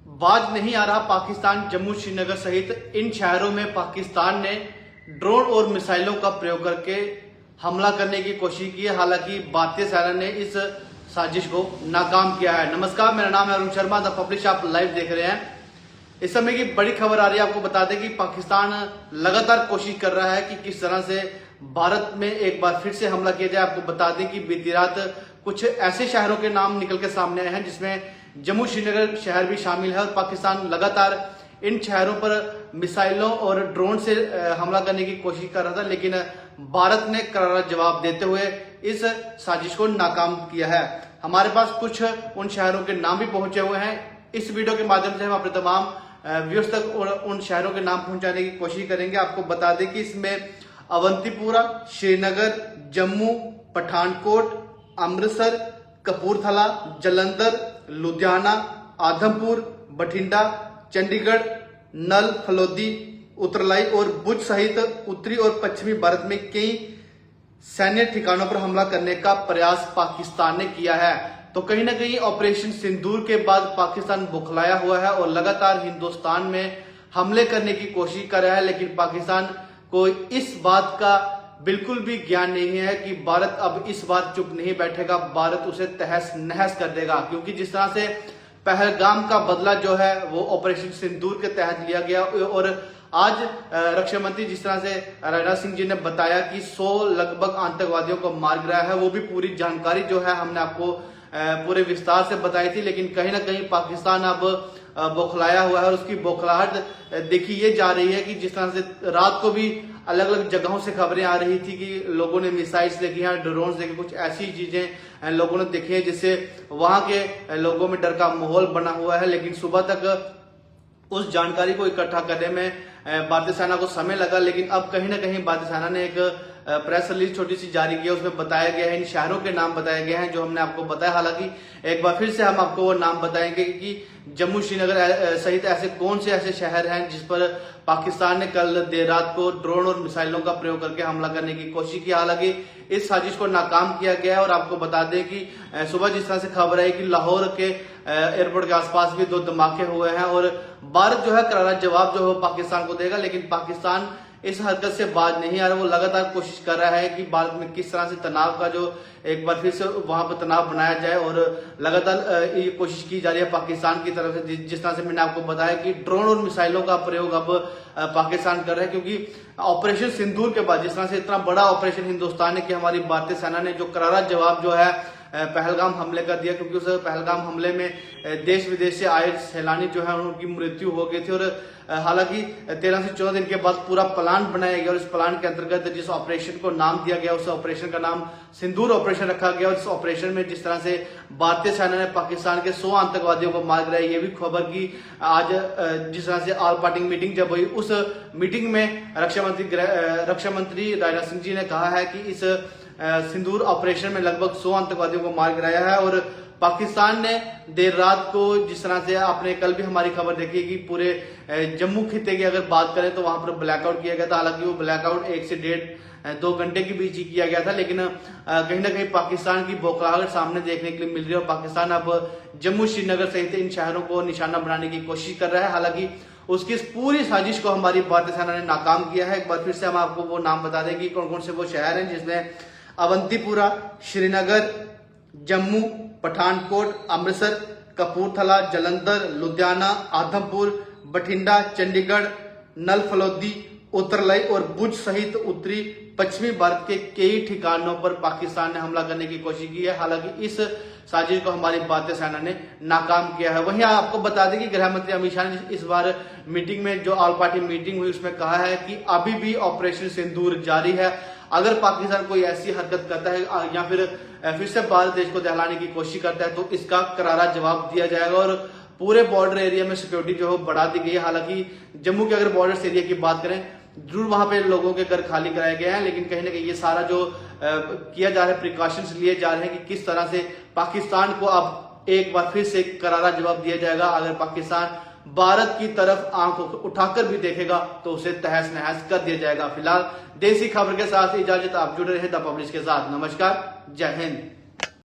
बाज नहीं आ रहा पाकिस्तान जम्मू श्रीनगर सहित इन शहरों में पाकिस्तान ने ड्रोन और मिसाइलों का प्रयोग करके हमला करने की कोशिश की है। हालांकि भारतीय सेना ने इस साजिश को नाकाम किया है। नमस्कार, मेरा नाम है अरुण शर्मा, द पब्लिश आप लाइव देख रहे हैं। इस समय की बड़ी खबर आ रही है, आपको बता दें कि पाकिस्तान लगातार कोशिश कर रहा है कि किस तरह से भारत में एक बार फिर से हमला किया जाए। आपको बता दें कि बीती रात कुछ ऐसे शहरों के नाम निकल के सामने आए हैं जिसमें जम्मू श्रीनगर शहर भी शामिल है और पाकिस्तान लगातार इन शहरों पर मिसाइलों और ड्रोन से हमला करने की कोशिश कर रहा था, लेकिन भारत ने करारा जवाब देते हुए इस साजिश को नाकाम किया है। हमारे पास कुछ उन शहरों के नाम भी पहुंचे हुए हैं। इस वीडियो के माध्यम से हम अपने तमाम व्यूअर्स तक उन शहरों के नाम पहुंचाने की कोशिश करेंगे। आपको बता दें कि इसमें अवंतीपुरा, श्रीनगर, जम्मू, पठानकोट, अमृतसर, कपूरथला, जलंधर, लुधियाना, आदमपुर, बठिंडा, चंडीगढ़, नल, फलोदी, उतरलाई और भुज सहित उत्तरी और पश्चिमी भारत में कई सैन्य ठिकानों पर हमला करने का प्रयास पाकिस्तान ने किया है। तो कहीं ना कहीं ऑपरेशन सिंदूर के बाद पाकिस्तान बौखलाया हुआ है और लगातार हिंदुस्तान में हमले करने की कोशिश कर रहा है, लेकिन पाकिस्तान को इस बात का बिल्कुल भी ज्ञान नहीं है कि भारत अब इस बार चुप नहीं बैठेगा, भारत उसे तहस नहस कर देगा। क्योंकि जिस तरह से पहलगाम का बदला जो है वो ऑपरेशन सिंदूर के तहत लिया गया और आज रक्षा मंत्री जिस तरह से राजनाथ सिंह जी ने बताया कि 100 लगभग आतंकवादियों को मार गिराया है, वो भी पूरी जानकारी जो है हमने आपको पूरे विस्तार से बताई थी। लेकिन कहीं ना कहीं पाकिस्तान अब बौखलाया हुआ है और उसकी बौखलाहट देखी ये जा रही है कि जिस तरह से रात को भी अलग अलग जगहों से खबरें आ रही थी कि लोगों ने मिसाइल्स देखी हैं, ड्रोन्स देखे, कुछ ऐसी चीजें लोगों ने देखी हैं जिससे वहां के लोगों में डर का माहौल बना हुआ है। लेकिन सुबह तक उस जानकारी को इकट्ठा करने में भारतीय सेना को समय लगा, लेकिन अब कहीं ना कहीं भारतीय सेना ने एक प्रेस रिलीज छोटी सी जारी की है। उसमें बताया गया है, इन शहरों के नाम बताए गए हैं जो हमने आपको बताया। हालांकि एक बार फिर से हम आपको वो नाम बताएंगे कि जम्मू श्रीनगर सहित ऐसे कौन से ऐसे शहर हैं जिस पर पाकिस्तान ने कल देर रात को ड्रोन और मिसाइलों का प्रयोग करके हमला करने की कोशिश की। हालांकि इस साजिश को नाकाम किया गया है और आपको बता दें कि सुबह जिस तरह से खबर आई कि लाहौर के एयरपोर्ट के आसपास भी 2 धमाके हुए हैं और भारत जो है करारा जवाब जो है पाकिस्तान को देगा। लेकिन पाकिस्तान इस हरकत से बाज नहीं आ रहा, वो लगातार कोशिश कर रहा है कि भारत में किस तरह से तनाव का जो एक बार फिर से वहां पर तनाव बनाया जाए और लगातार ये कोशिश की जा रही है पाकिस्तान की तरफ से। जिस तरह से मैंने आपको बताया कि ड्रोन और मिसाइलों का प्रयोग अब पाकिस्तान कर रहा है, क्योंकि ऑपरेशन सिंदूर के बाद जिस तरह से इतना बड़ा ऑपरेशन हिंदुस्तान ने कि हमारी भारतीय सेना ने जो करारा जवाब जो है पहलगाम हमले का दिया, क्योंकि उस पहलगाम हमले में देश विदेश से आए सैलानी जो है उनकी मृत्यु हो गई थी और हालांकि 13 से 14 दिन के बाद पूरा प्लान बनाया गया और इस प्लान के अंतर्गत जिस ऑपरेशन को नाम दिया गया उस ऑपरेशन का नाम सिंदूर ऑपरेशन रखा गया। और इस ऑपरेशन में जिस तरह से भारतीय सेना ने पाकिस्तान के 100 आतंकवादियों को मार गिराया, ये भी खबर की आज जिस तरह से ऑल पार्टी मीटिंग जब हुई, उस मीटिंग में रक्षा मंत्री राजनाथ सिंह जी ने कहा है कि इस सिंदूर ऑपरेशन में लगभग 100 आतंकवादियों को मार गिराया है। और पाकिस्तान ने देर रात को जिस तरह से आपने कल भी हमारी खबर देखी कि पूरे जम्मू खिते की अगर बात करें तो वहां पर ब्लैकआउट किया गया था। हालांकि वो ब्लैकआउट 1 से 1.5-2 घंटे के बीच ही किया गया था, लेकिन कहीं ना कहीं पाकिस्तान की बौखलाहट सामने देखने के लिए मिल रही है और पाकिस्तान अब जम्मू श्रीनगर सहित इन शहरों को निशाना बनाने की कोशिश कर रहा है। हालांकि उसकी इस पूरी साजिश को हमारी भारतीय सेना ने नाकाम किया है। एक बार फिर से हम आपको वो नाम बता दें कि कौन कौन से वो शहर हैं जिसमें अवंतीपुरा, श्रीनगर, जम्मू, पठानकोट, अमृतसर, कपूरथला, जलंधर, लुधियाना, आदमपुर, बठिंडा, चंडीगढ़, नल, फलोदी, उतरलाई और भुज सहित उत्तरी पश्चिमी भारत के कई ठिकानों पर पाकिस्तान ने हमला करने की कोशिश की है। हालांकि इस साजिश को हमारी भारतीय सेना ने नाकाम किया है। वहीं आपको बता दें कि गृह मंत्री अमित शाह ने इस बार मीटिंग में जो ऑल पार्टी मीटिंग हुई उसमें कहा है कि अभी भी ऑपरेशन सिंदूर जारी है। अगर पाकिस्तान कोई ऐसी हरकत करता है या फिर से भारत देश को दहलाने की कोशिश करता है तो इसका करारा जवाब दिया जाएगा और पूरे बॉर्डर एरिया में सिक्योरिटी जो है बढ़ा दी गई है। हालांकि जम्मू के अगर बॉर्डर एरिया की बात करें जरूर वहां पे लोगों के घर खाली कराए गए हैं, लेकिन कहीं ना कहीं ये सारा जो किया जा रहा है, प्रिकॉशंस लिए जा रहे हैं कि किस तरह से पाकिस्तान को अब एक बार फिर से करारा जवाब दिया जाएगा। अगर पाकिस्तान भारत की तरफ आंख उठाकर भी देखेगा तो उसे तहस नहस कर दिया जाएगा। फिलहाल देसी खबर के साथ इजाजत, आप जुड़े रहे द पब्लिश के साथ। नमस्कार, जय हिंद।